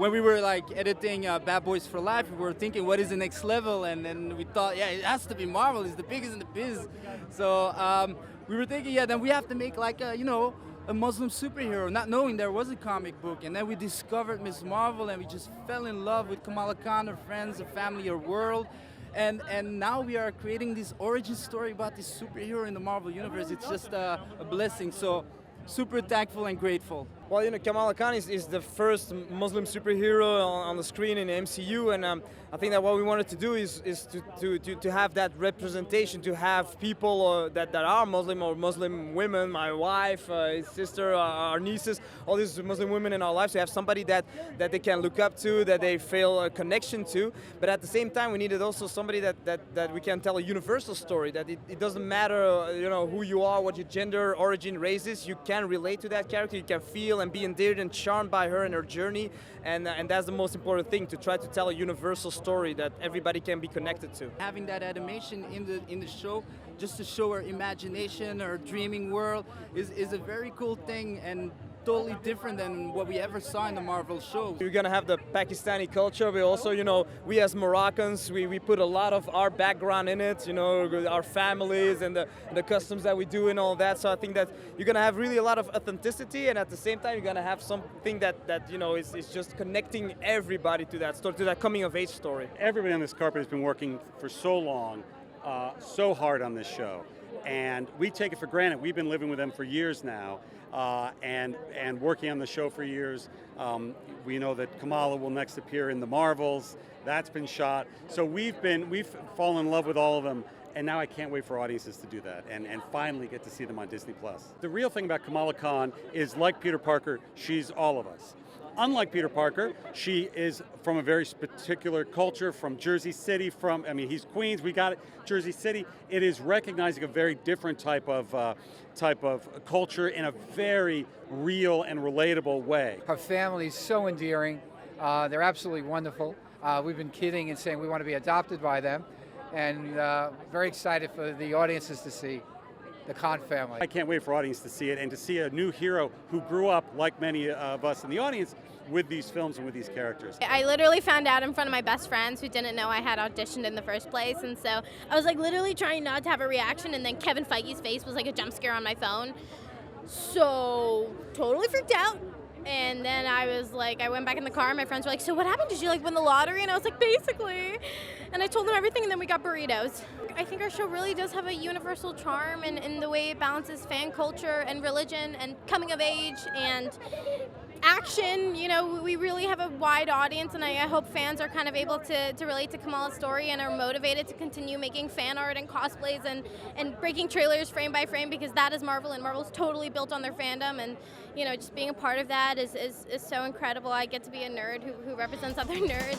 when we were like editing Bad Boys for Life, we were thinking, what is the next level? And then we thought, yeah, it has to be Marvel. It's the biggest in the biz. So we were thinking, yeah, then we have to make like a, a Muslim superhero, not knowing there was a comic book. And then we discovered Miss Marvel, and we just fell in love with Kamala Khan, her friends, her family, her world. And now we are creating this origin story about this superhero in the Marvel Universe. It's just a blessing. So super thankful and grateful. Well, Kamala Khan is the first Muslim superhero on the screen in the MCU, and I think that what we wanted to do is to have that representation, to have people that are Muslim or Muslim women, my wife, his sister, our nieces, all these Muslim women in our lives, to have somebody that they can look up to, that they feel a connection to. But at the same time, we needed also somebody that we can tell a universal story, that it doesn't matter who you are, what your gender, origin, race is, you can relate to that character, you can feel and be endeared and charmed by her and her journey, and that's the most important thing, to try to tell a universal story that everybody can be connected to. Having that animation in the show, just to show her imagination, her dreaming world, is a very cool thing, and totally different than what we ever saw in the Marvel shows. We're gonna have the Pakistani culture, but also, we as Moroccans, we put a lot of our background in it, our families and the customs that we do and all that. So I think that you're gonna have really a lot of authenticity, and at the same time, you're gonna have something that is just connecting everybody to that story, to that coming of age story. Everybody on this carpet has been working for so long, so hard on this show, and we take it for granted. We've been living with them for years now. And working on the show for years. We know that Kamala will next appear in the Marvels. That's been shot. So we've fallen in love with all of them, and now I can't wait for audiences to do that and finally get to see them on Disney+. The real thing about Kamala Khan is, like Peter Parker, she's all of us. Unlike Peter Parker, she is from a very particular culture, from Jersey City, he's Queens, we got it, Jersey City. It is recognizing a very different type of culture in a very real and relatable way. Her family is so endearing. They're absolutely wonderful. We've been kidding and saying we want to be adopted by them, and very excited for the audiences to see the Khan family. I can't wait for audience to see it, and to see a new hero who grew up, like many of us in the audience, with these films and with these characters. I literally found out in front of my best friends who didn't know I had auditioned in the first place, and so I was like literally trying not to have a reaction, and then Kevin Feige's face was like a jump scare on my phone. So totally freaked out. And then I went back in the car, and my friends were like, so what happened? Did you win the lottery? And I was like, basically. And I told them everything, and then we got burritos. I think our show really does have a universal charm in the way it balances fan culture and religion and coming of age and action. We really have a wide audience, and I hope fans are kind of able to relate to Kamala's story and are motivated to continue making fan art and cosplays and breaking trailers frame by frame, because that is Marvel, and Marvel's totally built on their fandom, and just being a part of that is so incredible. I get to be a nerd who represents other nerds.